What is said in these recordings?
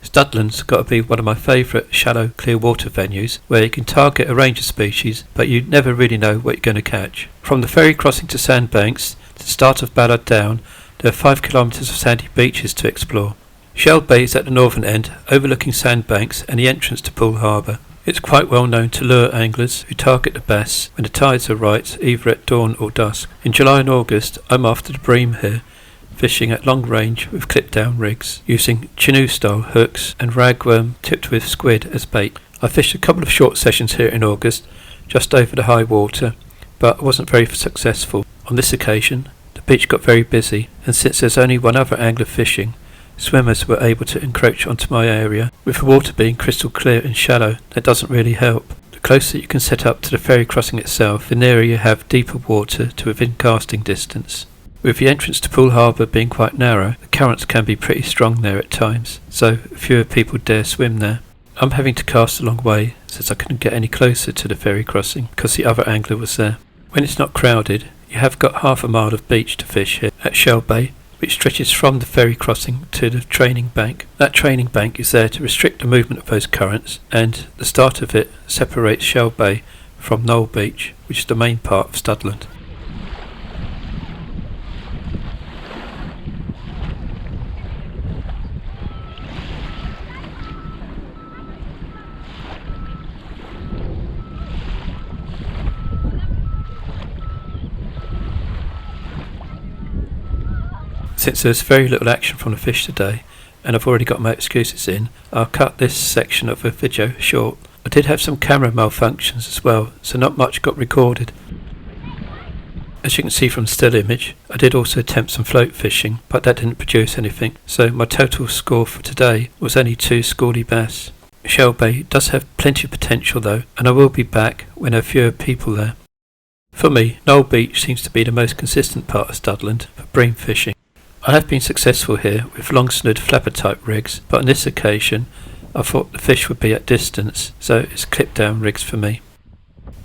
Studland's got to be one of my favourite shallow clear water venues where you can target a range of species but you never really know what you're going to catch. From the ferry crossing to Sandbanks to the start of Ballard Down, there are 5 kilometres of sandy beaches to explore. Shell Bay is at the northern end, overlooking Sandbanks and the entrance to Poole Harbour. It's quite well known to lure anglers who target the bass when the tides are right, either at dawn or dusk. In July and August, I'm after the bream here, fishing at long range with clip-down rigs, using Chinook-style hooks and ragworm tipped with squid as bait. I fished a couple of short sessions here in August, just over the high water, but I wasn't very successful. On this occasion, the beach got very busy, and since there's only one other angler fishing, swimmers were able to encroach onto my area. With the water being crystal clear and shallow, that doesn't really help. The closer you can set up to the ferry crossing itself, the nearer you have deeper water to within casting distance. With the entrance to Poole Harbour being quite narrow, the currents can be pretty strong there at times, so fewer people dare swim there. I'm having to cast a long way since I couldn't get any closer to the ferry crossing because the other angler was there. When it's not crowded, you have got half a mile of beach to fish here at Shell Bay, which stretches from the ferry crossing to the training bank. That training bank is there to restrict the movement of those currents, and the start of it separates Shell Bay from Knoll Beach, which is the main part of Studland. Since there's very little action from the fish today, and I've already got my excuses in, I'll cut this section of the video short. I did have some camera malfunctions as well, so not much got recorded. As you can see from the still image, I did also attempt some float fishing, but that didn't produce anything, so my total score for today was only 2 schoolie bass. Shell Bay does have plenty of potential though, and I will be back when there are fewer people there. For me, Knoll Beach seems to be the most consistent part of Studland for bream fishing. I have been successful here with long snood flapper type rigs, but on this occasion I thought the fish would be at distance, so it's clip down rigs for me.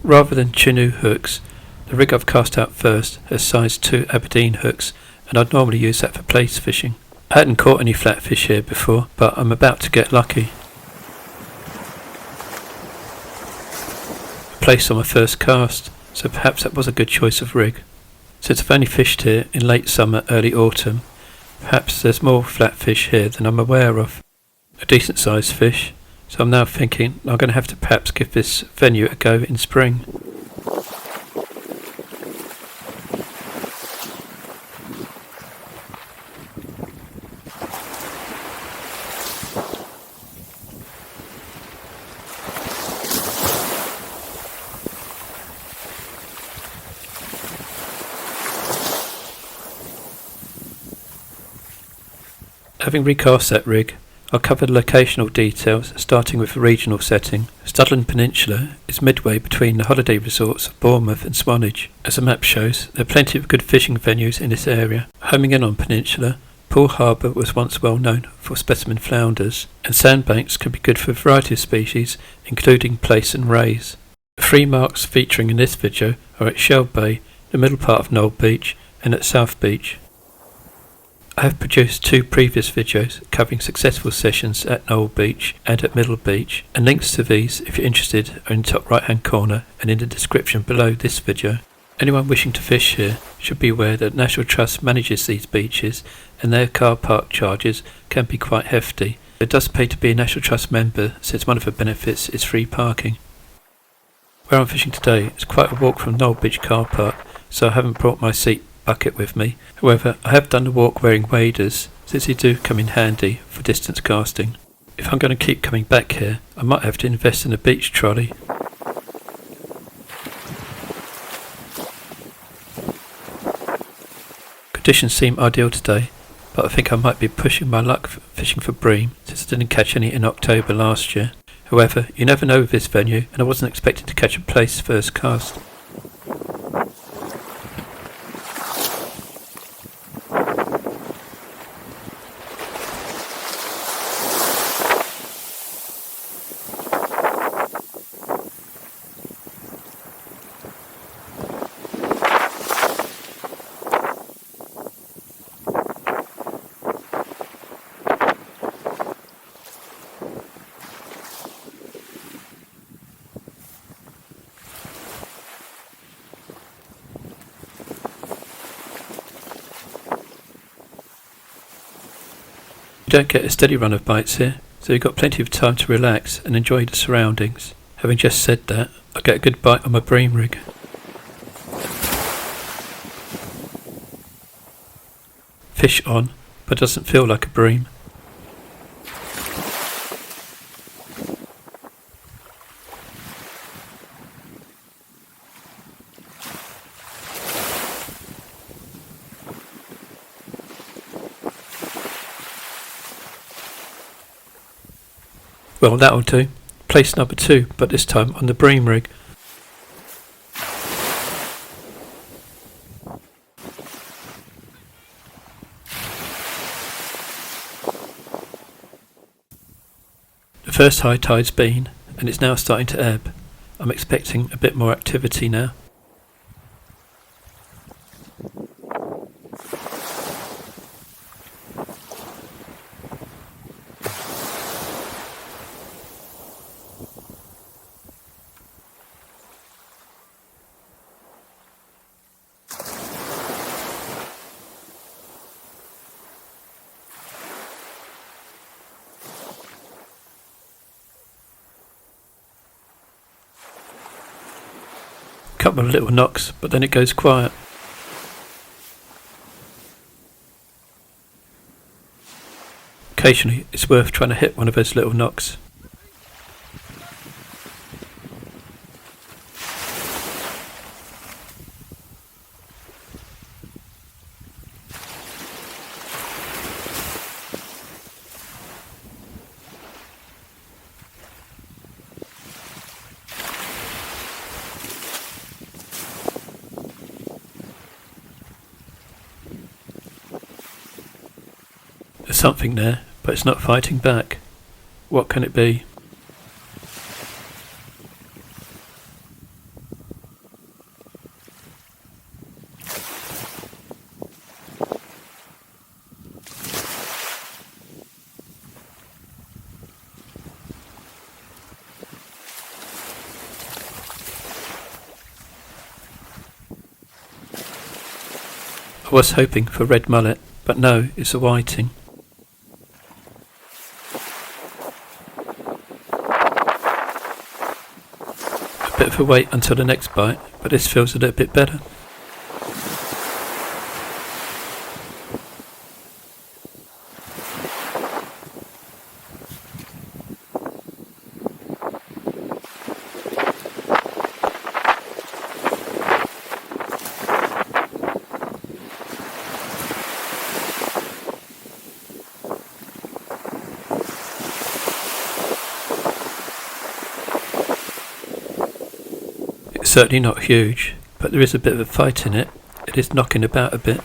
Rather than Chinook hooks, the rig I've cast out first has size 2 Aberdeen hooks, and I'd normally use that for plaice fishing. I hadn't caught any flatfish here before, but I'm about to get lucky. A plaice on my first cast, so perhaps that was a good choice of rig. Since I've only fished here in late summer, early autumn, perhaps there's more flatfish here than I'm aware of. A decent sized fish, so I'm now thinking I'm going to have to perhaps give this venue a go in spring. Having recast that rig, I'll cover the locational details, starting with the regional setting. Studland Peninsula is midway between the holiday resorts of Bournemouth and Swanage. As the map shows, there are plenty of good fishing venues in this area. Homing in on Peninsula, Poole Harbour was once well known for specimen flounders, and Sandbanks can be good for a variety of species, including plaice and wrasse. The 3 marks featuring in this video are at Shell Bay, the middle part of Knoll Beach, and at South Beach. I have produced 2 previous videos covering successful sessions at Knoll Beach and at Middle Beach, and links to these, if you're interested, are in the top right hand corner and in the description below this video. Anyone wishing to fish here should be aware that National Trust manages these beaches and their car park charges can be quite hefty. It does pay to be a National Trust member since one of the benefits is free parking. Where I'm fishing today is quite a walk from Knoll Beach car park, so I haven't brought my seat bucket with me. However, I have done the walk wearing waders since they do come in handy for distance casting. If I'm going to keep coming back here, I might have to invest in a beach trolley. Conditions seem ideal today, but I think I might be pushing my luck fishing for bream since I didn't catch any in October last year. However, you never know with this venue, and I wasn't expecting to catch a plaice first cast. don't get a steady run of bites here, so you've got plenty of time to relax and enjoy the surroundings. Having just said that, I get a good bite on my bream rig. Fish on, but doesn't feel like a bream. Well, that'll do. Place number 2, but this time on the bream rig. The first high tide's been, and it's now starting to ebb. I'm expecting a bit more activity now. Couple of little knocks, but then it goes quiet. Occasionally it's worth trying to hit one of those little knocks. There's something there, but it's not fighting back. What can it be? I was hoping for red mullet, but no, it's a whiting. A bit of a wait until the next bite, but this feels a little bit better. It's certainly not huge, but there is a bit of a fight in it. It is knocking about a bit.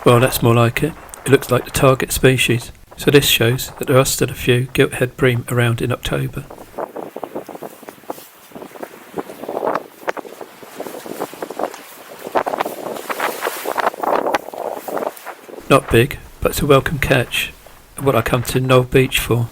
Well, that's more like it. It looks like the target species. So this shows that there are still a few gilthead bream around in October. Not big, but it's a welcome catch, and what I come to Knoll Beach for.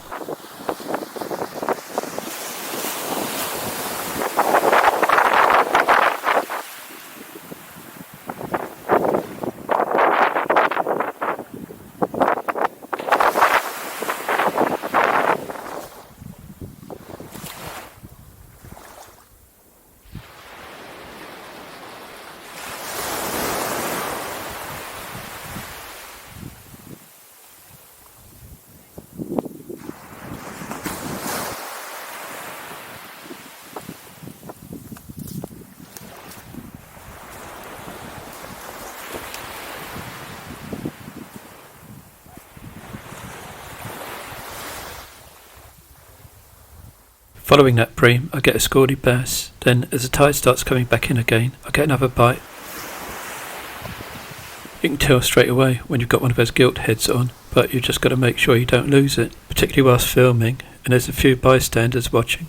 Following that bream, I get a scaldy bass. Then, as the tide starts coming back in again, I get another bite. You can tell straight away when you've got one of those gilt heads on, but you've just got to make sure you don't lose it, particularly whilst filming, and there's a few bystanders watching.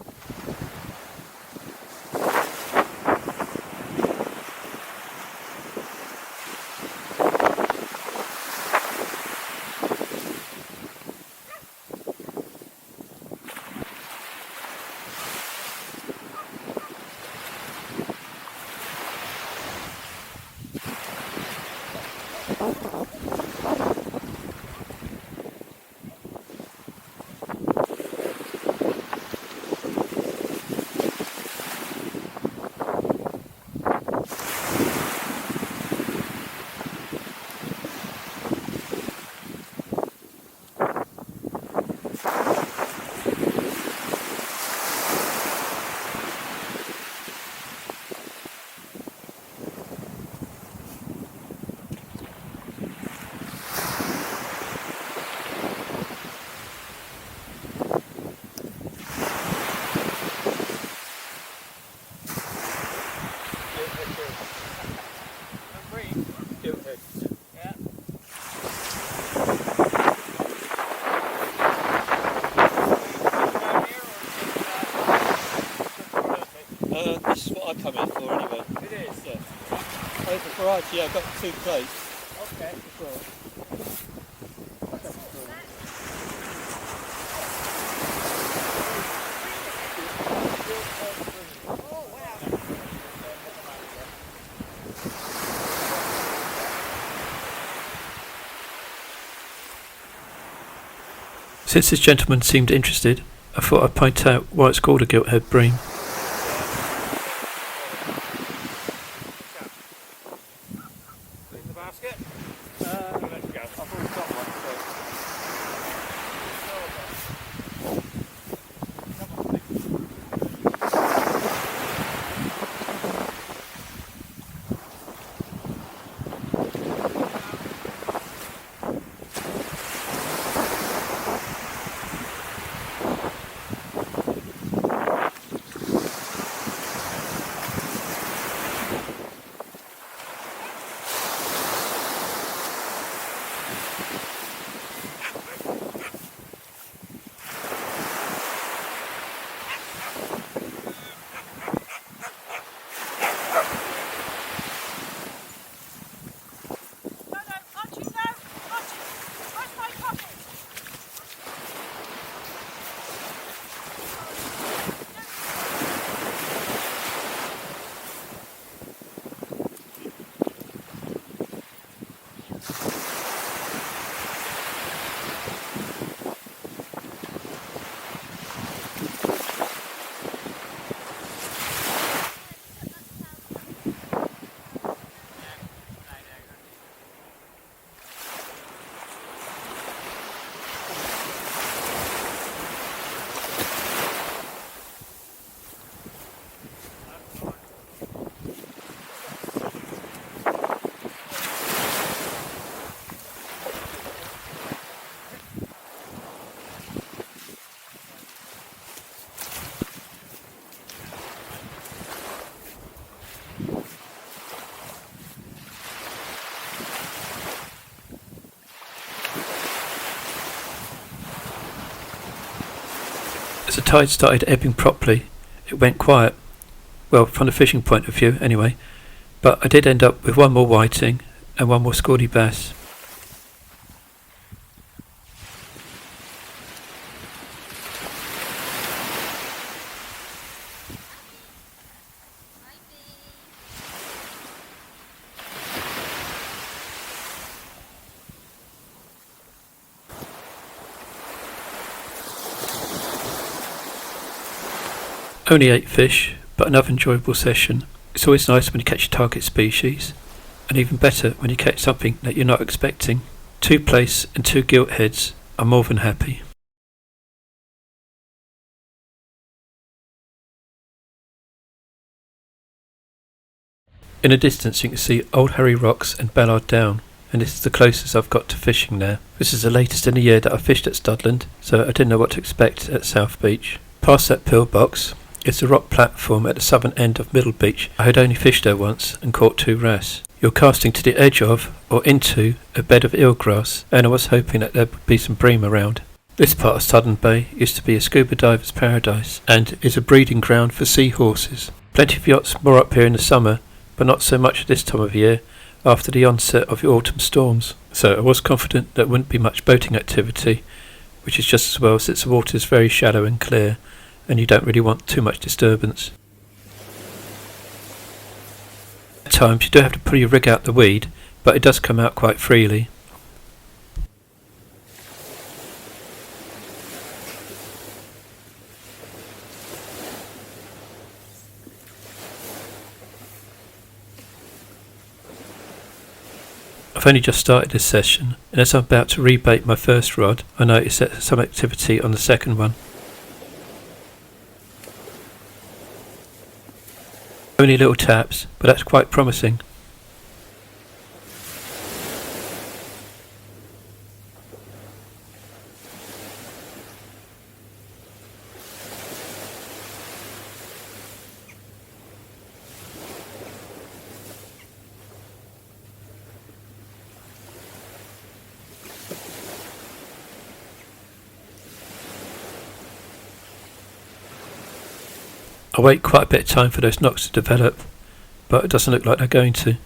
This is what I come in for anyway. It is? Yeah. Oh, for variety, yeah, I've got 2 plaice. Okay. Since this gentleman seemed interested, I thought I'd point out why it's called a gilthead bream. In the basket? Let's go. I've already got one. As the tide started ebbing properly, it went quiet. Well, from the fishing point of view, anyway. But I did end up with 1 more whiting and 1 more scaldy bass. Only 8 fish, but another enjoyable session. It's always nice when you catch your target species, and even better when you catch something that you're not expecting. 2 plaice and 2 giltheads are more than happy. In the distance you can see Old Harry Rocks and Ballard Down, and this is the closest I've got to fishing there. This is the latest in the year that I fished at Studland, so I didn't know what to expect at South Beach. Past that pillbox is the rock platform at the southern end of Middle Beach. I had only fished there once and caught 2 wrasse. You're casting to the edge of, or into, a bed of eelgrass, and I was hoping that there would be some bream around. This part of Studland Bay used to be a scuba diver's paradise, and is a breeding ground for seahorses. Plenty of yachts moor up here in the summer, but not so much at this time of year, after the onset of the autumn storms. So I was confident there wouldn't be much boating activity, which is just as well since the water is very shallow and clear, and you don't really want too much disturbance. At times you do have to pull your rig out the weed, but it does come out quite freely. I've only just started this session, and as I'm about to rebait my first rod, I notice that there's some activity on the second one. Only little taps, but that's quite promising. I wait quite a bit of time for those knocks to develop, but it doesn't look like they're going to.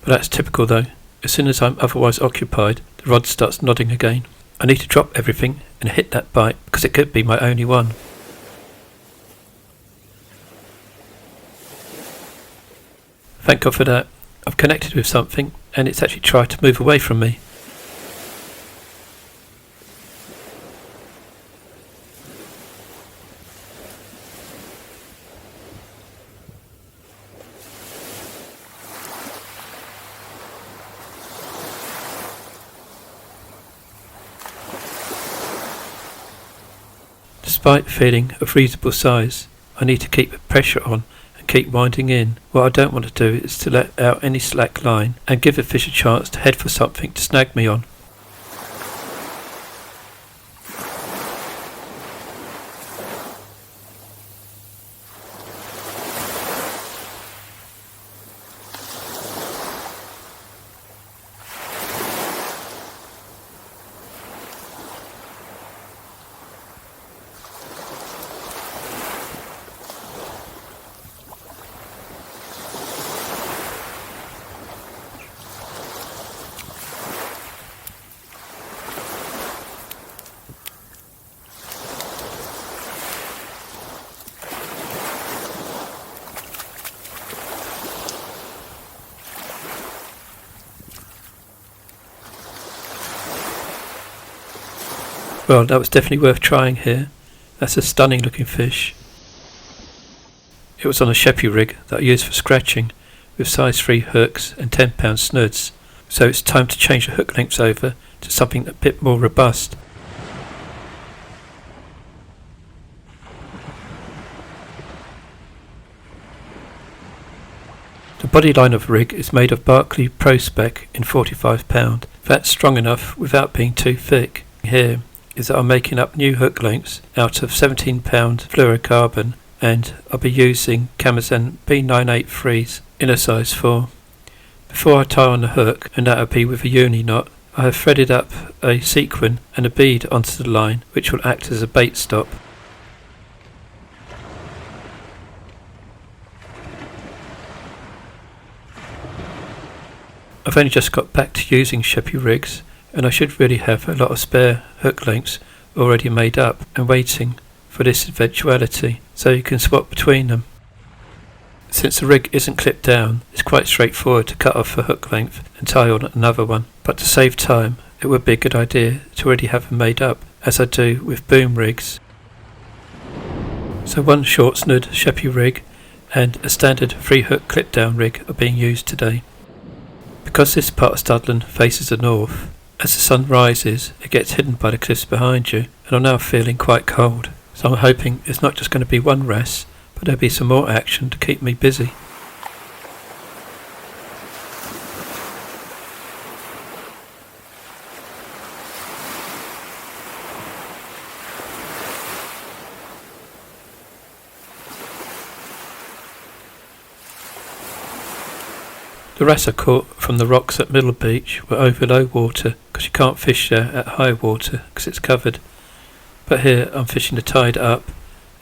But that's typical though. As soon as I'm otherwise occupied, the rod starts nodding again. I need to drop everything and hit that bite because it could be my only one. Thank God for that. I've connected with something and it's actually tried to move away from me. Despite feeling of reasonable size, I need to keep the pressure on and keep winding in. What I don't want to do is to let out any slack line and give the fish a chance to head for something to snag me on. Well, that was definitely worth trying here. That's a stunning looking fish. It was on a sheppy rig that I used for scratching with size 3 hooks and 10-pound snuds, so it's time to change the hook lengths over to something a bit more robust. The bodyline of the rig is made of Barclay Pro Spec in 45-pound. That's strong enough without being too thick. Here is that I'm making up new hook lengths out of 17-pound fluorocarbon, and I'll be using Camazan B983s in a size 4. Before I tie on the hook, and that'll be with a uni knot, I have threaded up a sequin and a bead onto the line which will act as a bait stop. I've only just got back to using sheppy rigs, and I should really have a lot of spare hook lengths already made up and waiting for this eventuality, so you can swap between them. Since the rig isn't clipped down, it's quite straightforward to cut off a hook length and tie on another one, but to save time it would be a good idea to already have them made up, as I do with boom rigs. So one short snood sheppy rig and a standard 3-hook clip down rig are being used today. Because this part of Studland faces the north, as the sun rises it gets hidden by the cliffs behind you, and I'm now feeling quite cold, so I'm hoping it's not just going to be one wrasse, but there'll be some more action to keep me busy. The wrasse I caught from the rocks at Knoll Beach were over low water because you can't fish there at high water because it's covered. But here I'm fishing the tide up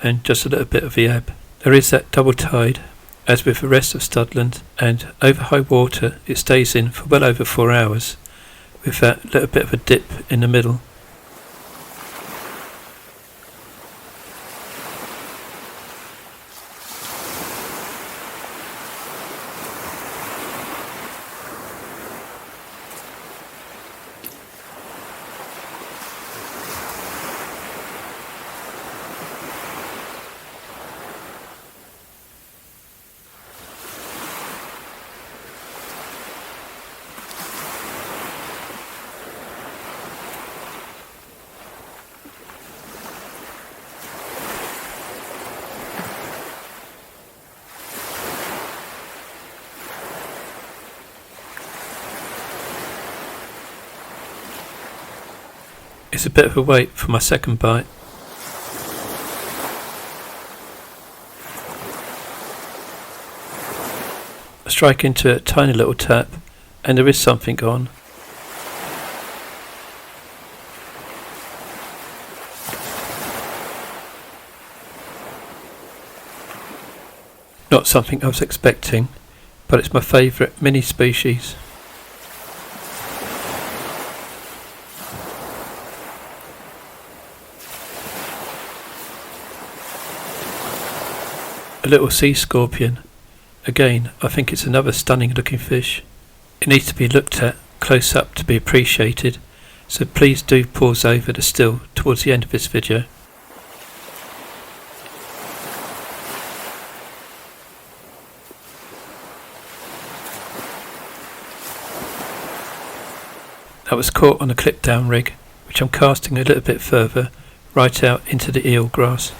and just a little bit of the ebb. There is that double tide as with the rest of Studland, and over high water it stays in for well over 4 hours with that little bit of a dip in the middle. It's a bit of a wait for my second bite. I strike into a tiny little tap and there is something on. Not something I was expecting, but it's my favourite mini species. A little sea scorpion. Again, I think it's another stunning looking fish. It needs to be looked at close up to be appreciated, so please do pause over the still towards the end of this video. That was caught on a clip down rig, which I'm casting a little bit further, right out into the eel grass.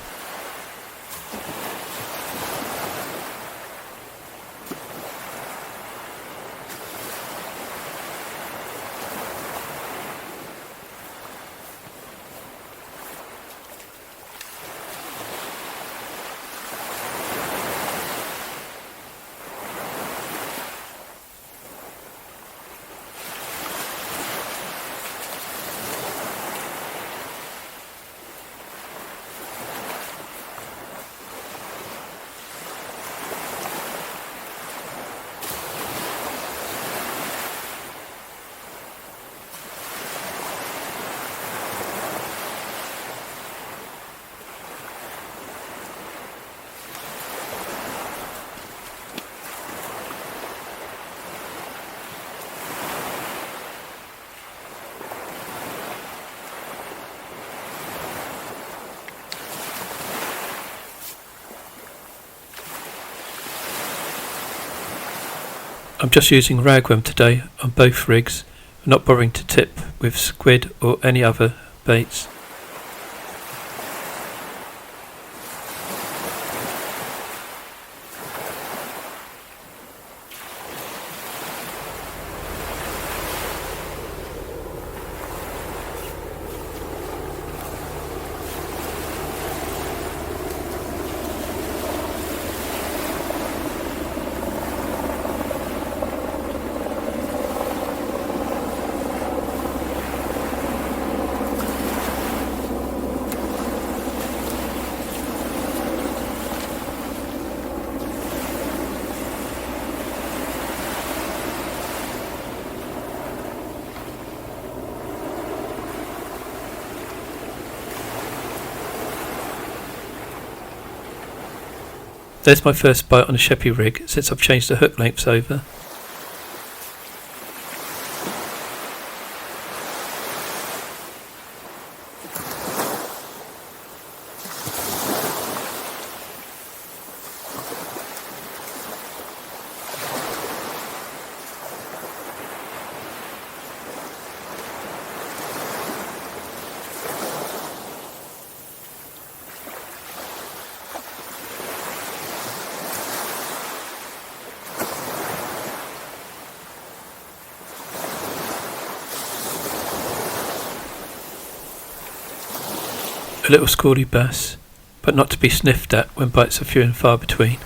I'm just using ragworm today on both rigs, not bothering to tip with squid or any other baits. There's my first bite on a sheppy rig since I've changed the hook lengths over. A little schooly bass, but not to be sniffed at when bites are few and far between.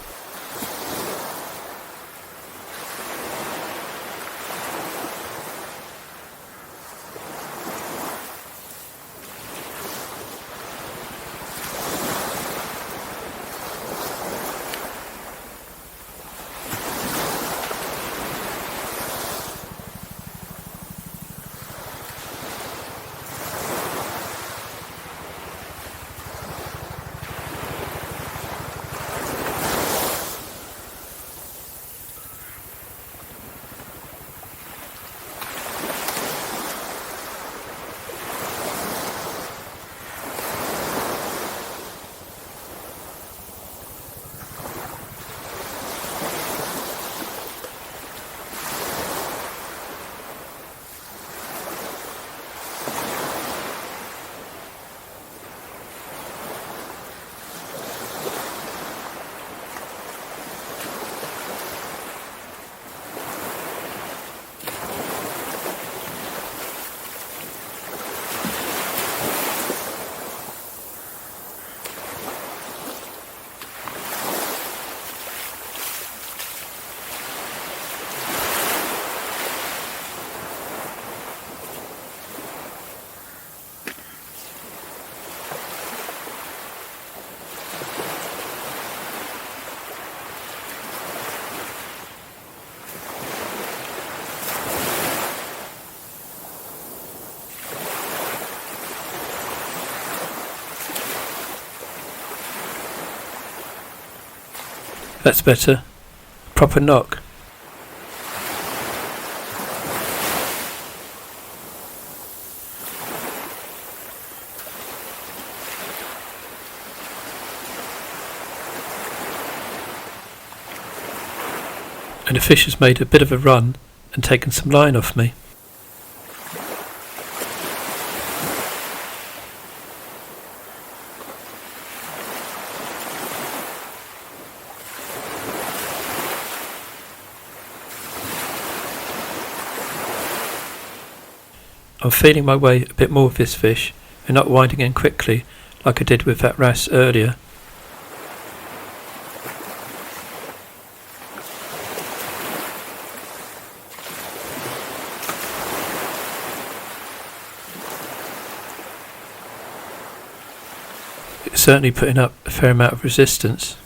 That's better. Proper knock. And the fish has made a bit of a run and taken some line off me. I'm feeling my way a bit more with this fish and not winding in quickly like I did with that wrasse earlier. It's certainly putting up a fair amount of resistance.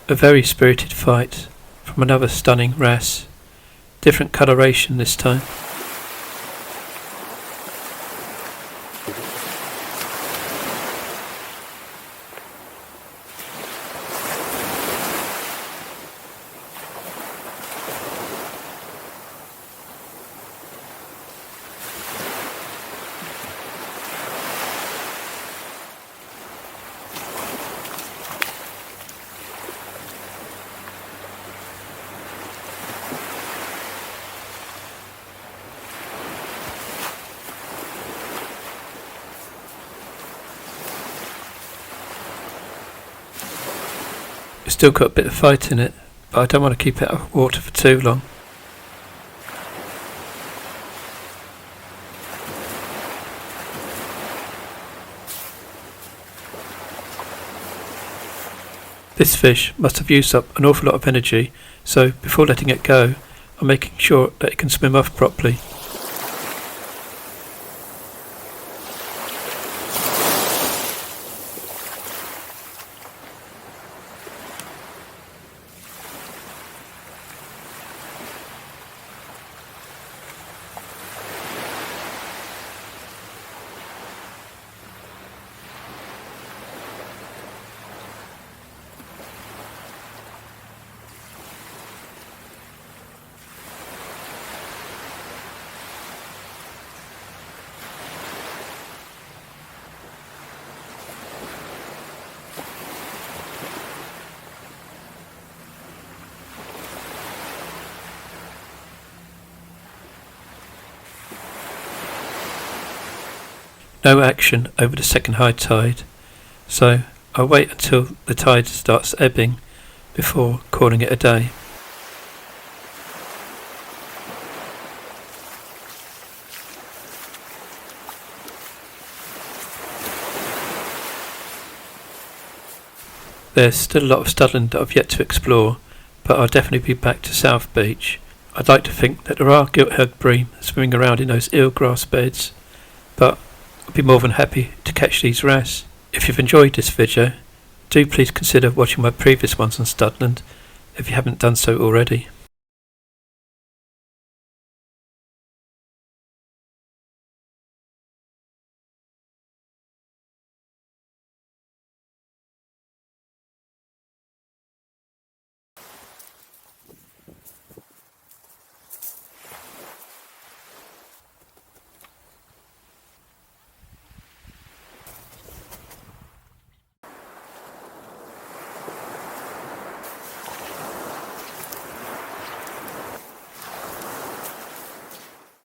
A very spirited fight from another stunning wrasse. Different coloration this time. It's still got a bit of fight in it, but I don't want to keep it out of water for too long. This fish must have used up an awful lot of energy, so before letting it go, I'm making sure that it can swim off properly. No action over the second high tide, so I'll wait until the tide starts ebbing before calling it a day. There's still a lot of Studland that I've yet to explore, but I'll definitely be back to South Beach. I'd like to think that there are gilthead bream swimming around in those eelgrass beds, but I'd be more than happy to catch these wrasse. If you've enjoyed this video, do please consider watching my previous ones on Studland if you haven't done so already.